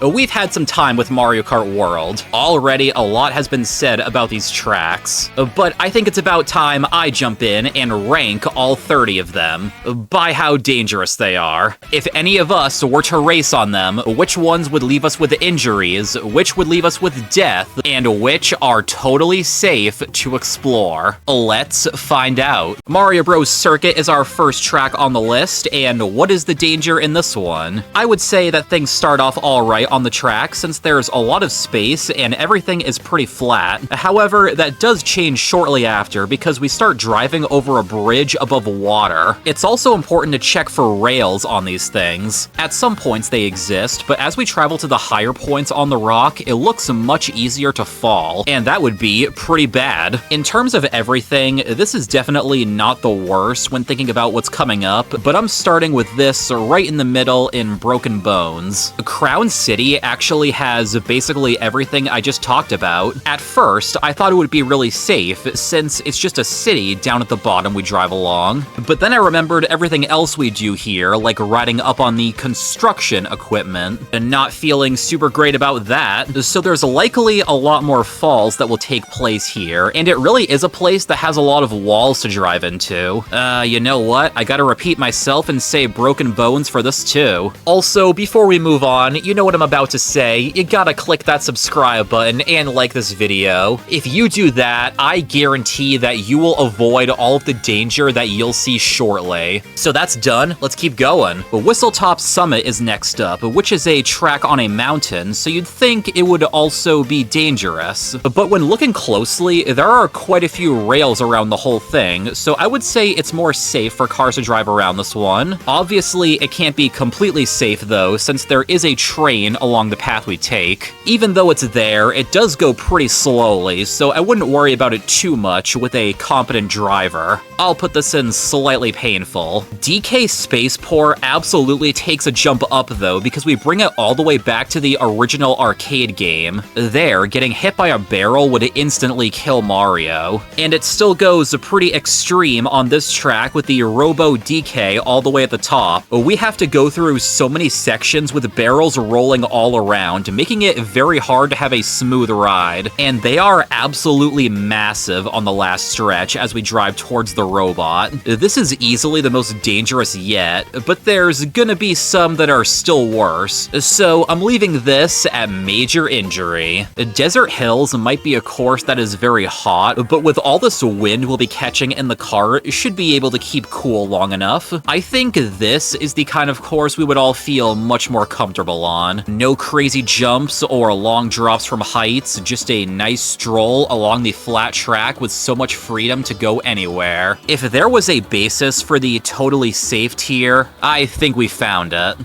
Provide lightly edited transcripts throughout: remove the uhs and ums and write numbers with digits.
We've had some time with Mario Kart World. Already, a lot has been said about these tracks, but I think it's about time I jump in and rank all 30 of them by how dangerous they are. If any of us were to race on them, which ones would leave us with injuries, which would leave us with death, and which are totally safe to explore? Let's find out. Mario Bros. Circuit is our first track on the list, and what is the danger in this one? I would say that things start off alright on the track since there's a lot of space and everything is pretty flat. However, that does change shortly after because we start driving over a bridge above water. It's also important to check for rails on these things. At some points they exist, but as we travel to the higher points on the rock, it looks much easier to fall, and that would be pretty bad. In terms of everything, this is definitely not the worst when thinking about what's coming up, but I'm starting with this right in the middle in Broken Bones. Crown City actually has basically everything I just talked about. At first, I thought it would be really safe since it's just a city down at the bottom we drive along, but then I remembered everything else we do here, like riding up on the construction equipment, and not feeling super great about that, so there's likely a lot more falls that will take place here, and it really is a place that has a lot of walls to drive into. You know what? I gotta repeat myself and say Broken Bones for this too. Also, before we move on, you know what I'm about to say, you gotta click that subscribe button and like this video. If you do that, I guarantee that you will avoid all of the danger that you'll see shortly. So that's done, let's keep going. Whistletop Summit is next up, which is a track on a mountain, so you'd think it would also be dangerous. But when looking closely, there are quite a few rails around the whole thing, so I would say it's more safe for cars to drive around this one. Obviously, it can't be completely safe though, since there is a train along the path we take. Even though it's there, it does go pretty slowly, so I wouldn't worry about it too much with a competent driver. I'll put this in slightly painful. DK Spaceport absolutely takes a jump up though, because we bring it all the way back to the original arcade game. There, getting hit by a barrel would instantly kill Mario. And it still goes pretty extreme on this track with the Robo DK all the way at the top. We have to go through so many sections with barrels rolling all around, making it very hard to have a smooth ride. And they are absolutely massive on the last stretch as we drive towards the robot. This is easily the most dangerous yet, but there's gonna be some that are still worse, so I'm leaving this at major injury. Desert Hills might be a course that is very hot, but with all this wind we'll be catching in the car, it should be able to keep cool long enough. I think this is the kind of course we would all feel much more comfortable on. No crazy jumps or long drops from heights, just a nice stroll along the flat track with so much freedom to go anywhere. If there was a basis for the totally safe tier, I think we found it.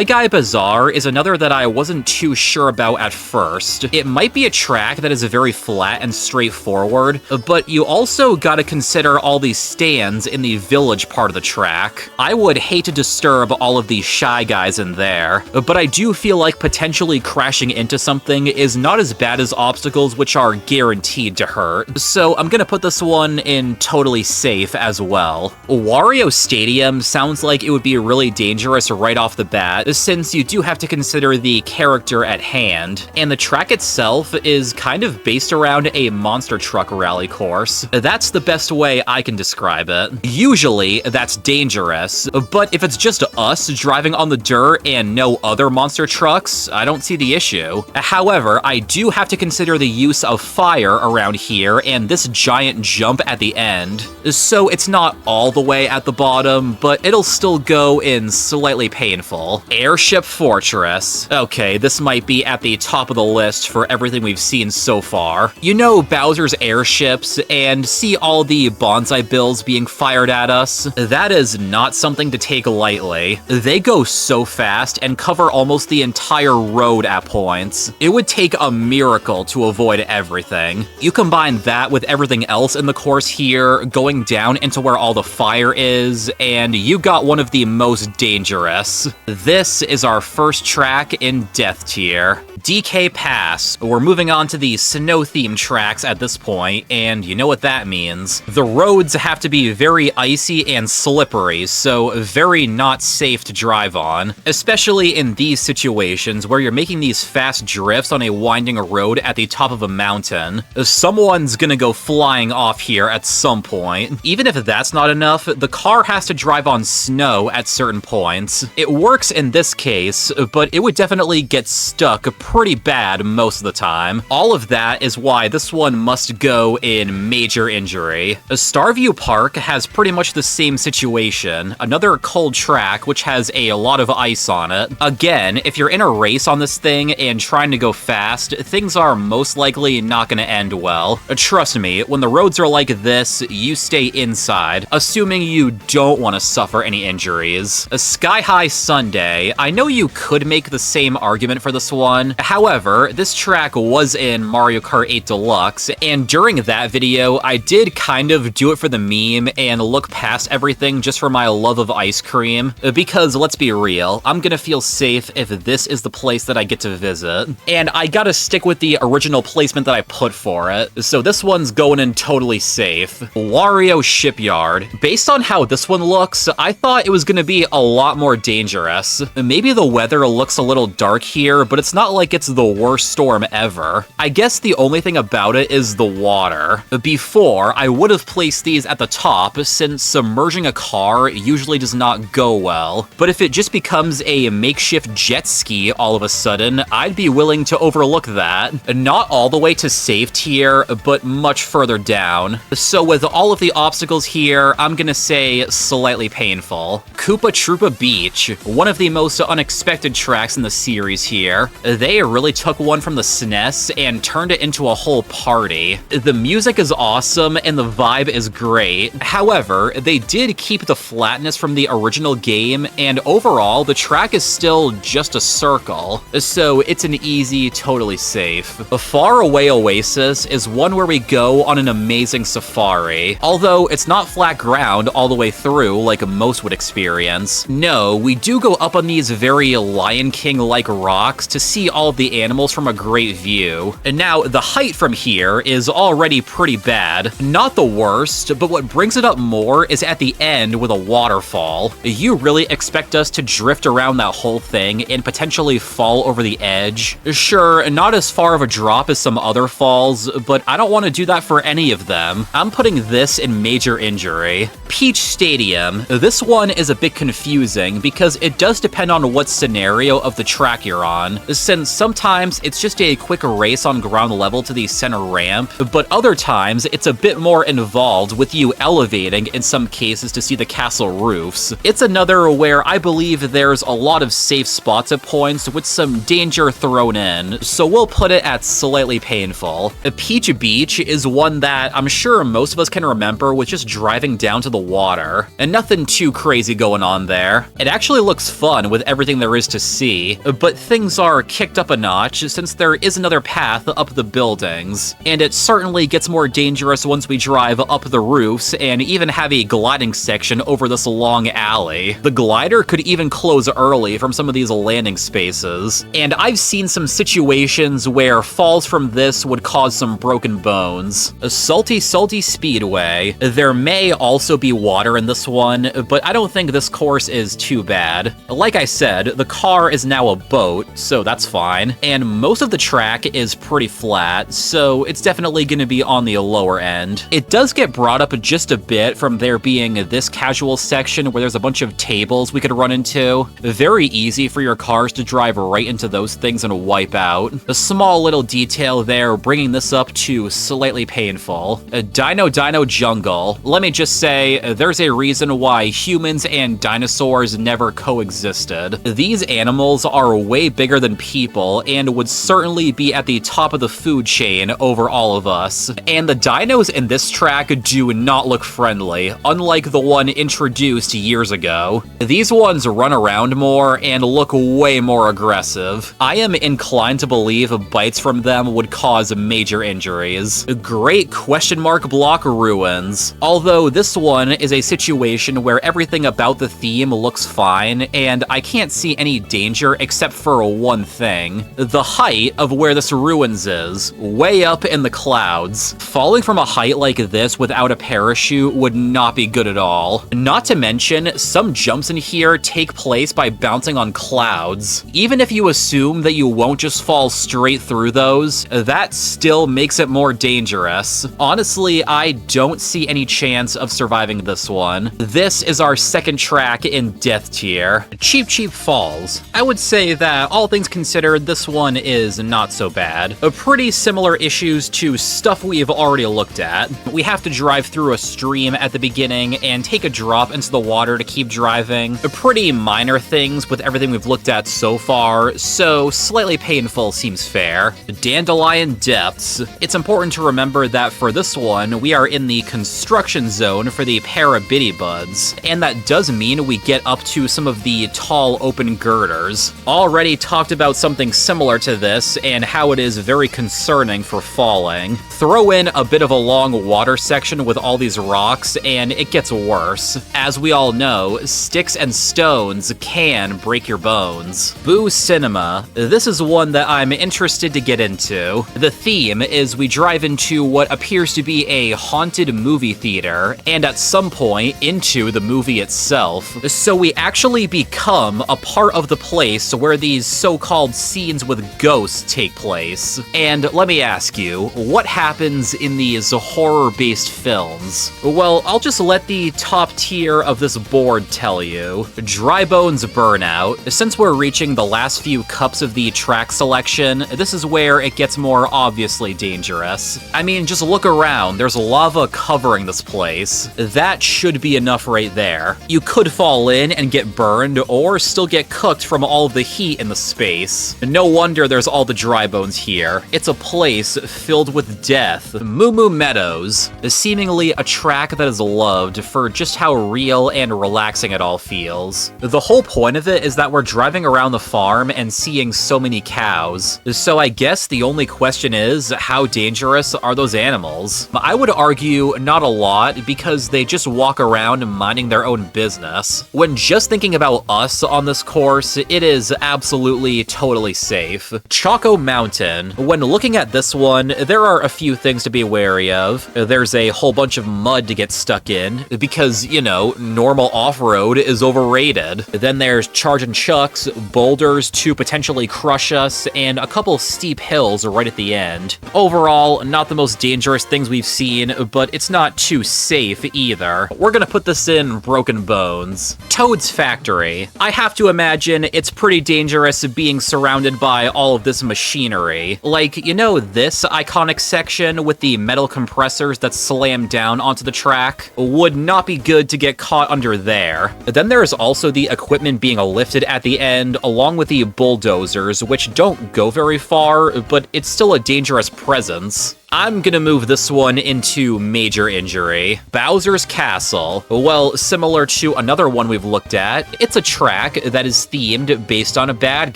Guy Bazaar is another that I wasn't too sure about at first. It might be a track that is very flat and straightforward, but you also gotta consider all these stands in the village part of the track. I would hate to disturb all of these shy guys in there, but I do feel like potentially crashing into something is not as bad as obstacles which are guaranteed to hurt, so I'm gonna put this one in totally safe as well. Wario Stadium sounds like it would be really dangerous right off the bat, since you do have to consider the character at hand, and the track itself is kind of based around a monster truck rally course. That's the best way I can describe it. Usually, that's dangerous, but if it's just us driving on the dirt and no other monster trucks, I don't see the issue. However, I do have to consider the use of fire around here and this giant jump at the end, so it's not all the way at the bottom, but it'll still go in slightly painful. Airship Fortress. Okay, this might be at the top of the list for everything we've seen so far. You know Bowser's airships and see all the bonsai bills being fired at us? That is not something to take lightly. They go so fast and cover almost the entire road at points. It would take a miracle to avoid everything. You combine that with everything else in the course here, going down into where all the fire is, and you got one of the most dangerous. This is our first track in Death Tier. DK Pass. We're moving on to the snow-themed tracks at this point, and you know what that means. The roads have to be very icy and slippery, so very not safe to drive on, especially in these situations situations where you're making these fast drifts on a winding road at the top of a mountain. Someone's gonna go flying off here at some point. Even if that's not enough, the car has to drive on snow at certain points. It works in this case, but it would definitely get stuck pretty bad most of the time. All of that is why this one must go in major injury. Starview Park has pretty much the same situation. Another cold track which has a lot of ice on it. Again, if you're in a race on this thing and trying to go fast, things are most likely not gonna end well. Trust me, when the roads are like this, you stay inside, assuming you don't want to suffer any injuries. A Sky High Sunday, I know you could make the same argument for this one. However, this track was in Mario Kart 8 Deluxe, and during that video, I did kind of do it for the meme and look past everything just for my love of ice cream, because let's be real, I'm gonna feel safe if this is the place that I get to visit. And I gotta stick with the original placement that I put for it, so this one's going in totally safe. Wario Shipyard. Based on how this one looks, I thought it was gonna be a lot more dangerous. Maybe the weather looks a little dark here, but it's not like it's the worst storm ever. I guess the only thing about it is the water. Before, I would have placed these at the top, since submerging a car usually does not go well. But if it just becomes a makeshift jet ski all of a sudden, I'd be willing to overlook that. Not all the way to safe tier, but much further down. So with all of the obstacles here, I'm gonna say slightly painful. Koopa Troopa Beach, one of the most unexpected tracks in the series here. They really took one from the SNES and turned it into a whole party. The music is awesome and the vibe is great. However, they did keep the flatness from the original game, and overall, the track is still just a circle. So it's an easy, totally safe. A Faraway Oasis is one where we go on an amazing safari. Although it's not flat ground all the way through like most would experience. No, we do go up on these very Lion King-like rocks to see all of the animals from a great view. And now, the height from here is already pretty bad. Not the worst, but what brings it up more is at the end with a waterfall. You really expect us to drift around that whole thing and potentially fall over the edge? Sure, not as far of a drop as some other falls, but I don't want to do that for any of them. I'm putting this in major injury. Peach Stadium. This one is a bit confusing because it does depend on what scenario of the track you're on, since sometimes it's just a quick race on ground level to the center ramp, but other times it's a bit more involved with you elevating in some cases to see the castle roofs. It's another where I believe there's a lot of safe spots at points with some danger thrown in, so we'll put it at slightly painful. Peach Beach is one that I'm sure most of us can remember with just driving down to the water, and nothing too crazy going on there. It actually looks fun with everything there is to see, but things are kicked up a notch since there is another path up the buildings, and it certainly gets more dangerous once we drive up the roofs and even have a gliding section over this long alley. The glider could even close early from some of these landing spaces, and I've seen some situations where falls from this would cause some broken bones. A Salty Speedway. There may also be water in this one, but I don't think this course is too bad. Like I said, the car is now a boat, so that's fine, and most of the track is pretty flat, so it's definitely going to be on the lower end. It does get brought up just a bit from there being this casual section where there's a bunch of tables we could run into. Very easy for your cars to drive right into those things and wipe out. A small little detail there bringing this up to slightly painful. Dino Jungle. Let me just say, there's a reason why humans and dinosaurs never coexisted. These animals are way bigger than people and would certainly be at the top of the food chain over all of us. And the dinos in this track do not look friendly, unlike the one introduced years ago. These ones run around more and look way more aggressive. I am inclined to believe bites from them would cause major injuries. Great question mark block ruins. Although this one is a situation where everything about the theme looks fine, and I can't see any danger except for one thing. The height of where this ruins is, way up in the clouds. Falling from a height like this without a parachute would not be good at all. Not to mention, some jumps in here take place by bouncing on clouds. even if you assume that you won't just fall straight through those, that still makes it more dangerous. Honestly, I don't see any chance of surviving this one. This is our second track in Death Tier, Cheap Cheap Falls. I would say that, all things considered, this one is not so bad. Pretty similar issues to stuff we've already looked at. We have to drive through a stream at the beginning and take a drop into the water to keep driving. Pretty minor things with everything we've looked at so far, so slightly painful seems fair. Dandelion Depths. It's important to remember that for this one, we are in the construction zone for the Parabitty Buds, and that does mean we get up to some of the tall open girders. Already talked about something similar to this and how it is very concerning for falling. Throw in a bit of a long water section with all these rocks and it gets worse. As we all know, sticks and stones can break your bones. Boo Cinema. This is one that I'm interested to get into. The theme is we drive into what appears to be a haunted movie theater, and at some point into the movie itself. So we actually become a part of the place where these so-called scenes with ghosts take place. And let me ask you, what happens in these horror-based films? Well, I'll just let the top tier of this board tell you. Dry Bones Burnout. Since we're reaching the last few cups of the track selection, this is where it gets more obviously dangerous. I mean, just look around, there's lava covering this place. That should be enough right there. You could fall in and get burned, or still get cooked from all of the heat in the space. No wonder there's all the dry bones here. It's a place filled with death. Mumu Meadows, seemingly a track that is loved for just how real and relaxing it all feels. The whole point of it is that we're driving around the farm and seeing so many cows. So I guess the only question is, how dangerous are those animals? I would argue not a lot, because they just walk around minding their own business. When just thinking about us on this course, it is absolutely totally safe. Choco Mountain. When looking at this one, there are a few things to be wary of. There's a whole bunch of mud to get stuck in, because, you know, normal off-road is overrated. Then there's charge and chucks, boulders to potentially crush us, and a couple steep hills right at the end. Overall, not the most dangerous things we've seen, but it's not too safe either. We're gonna put this in Broken Bones. Toad's Factory. I have to imagine it's pretty dangerous being surrounded by all of this machinery. Like, you know this iconic section with the metal compressors that slam down onto the track? Would not be good to get caught under there. Then there's also the equipment being lifted at the end, along with the bulldozers, which don't go very far, but it's still a dangerous presence. I'm gonna move this one into major injury. Bowser's Castle. Well, similar to another one we've looked at, it's a track that is themed based on a bad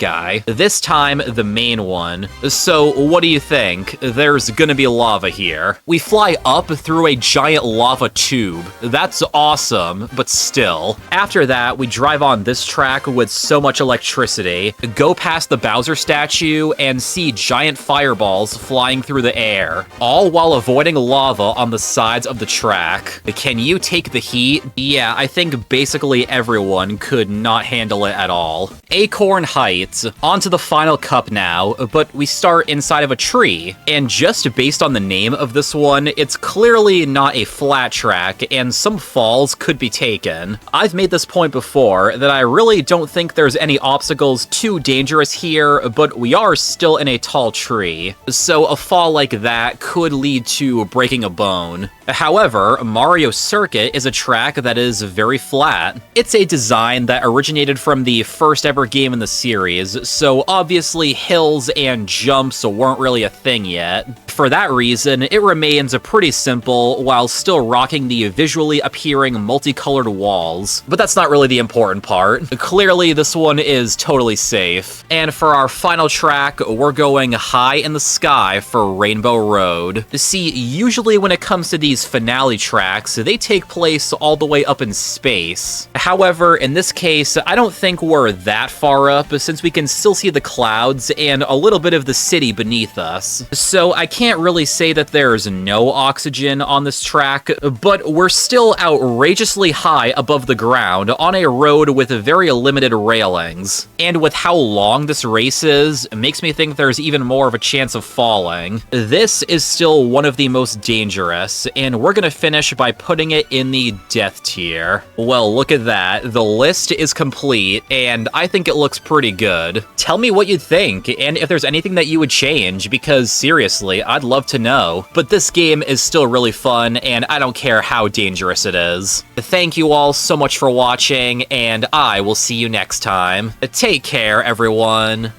guy. This time, the main one. So, what do you think? There's gonna be lava here. We fly up through a giant lava tube. That's awesome, but still. After that, we drive on this track with so much electricity, go past the Bowser statue, and see giant fireballs flying through the air. All while avoiding lava on the sides of the track. Can you take the heat? Yeah, I think basically everyone could not handle it at all. Acorn Heights. On to the final cup now, but we start inside of a tree. And just based on the name of this one, it's clearly not a flat track, and some falls could be taken. I've made this point before, that I really don't think there's any obstacles too dangerous here, but we are still in a tall tree. So a fall like that could lead to breaking a bone. However, Mario Circuit is a track that is very flat. It's a design that originated from the first ever game in the series, so obviously hills and jumps weren't really a thing yet. For that reason, it remains pretty simple while still rocking the visually appearing multicolored walls. But that's not really the important part. Clearly, this one is totally safe. And for our final track, we're going high in the sky for Rainbow Road. See, usually when it comes to these finale tracks, they take place all the way up in space. However, in this case, I don't think we're that far up, since we can still see the clouds and a little bit of the city beneath us. So I can't can't really say that there's no oxygen on this track, but we're still outrageously high above the ground on a road with very limited railings. And with how long this race is, it makes me think there's even more of a chance of falling. This is still one of the most dangerous, and we're gonna finish by putting it in the death tier. Well, look at that. The list is complete, and I think it looks pretty good. Tell me what you'd think, and if there's anything that you would change, because seriously, I'd love to know. But this game is still really fun, and I don't care how dangerous it is. Thank you all so much for watching, and I will see you next time. Take care, everyone.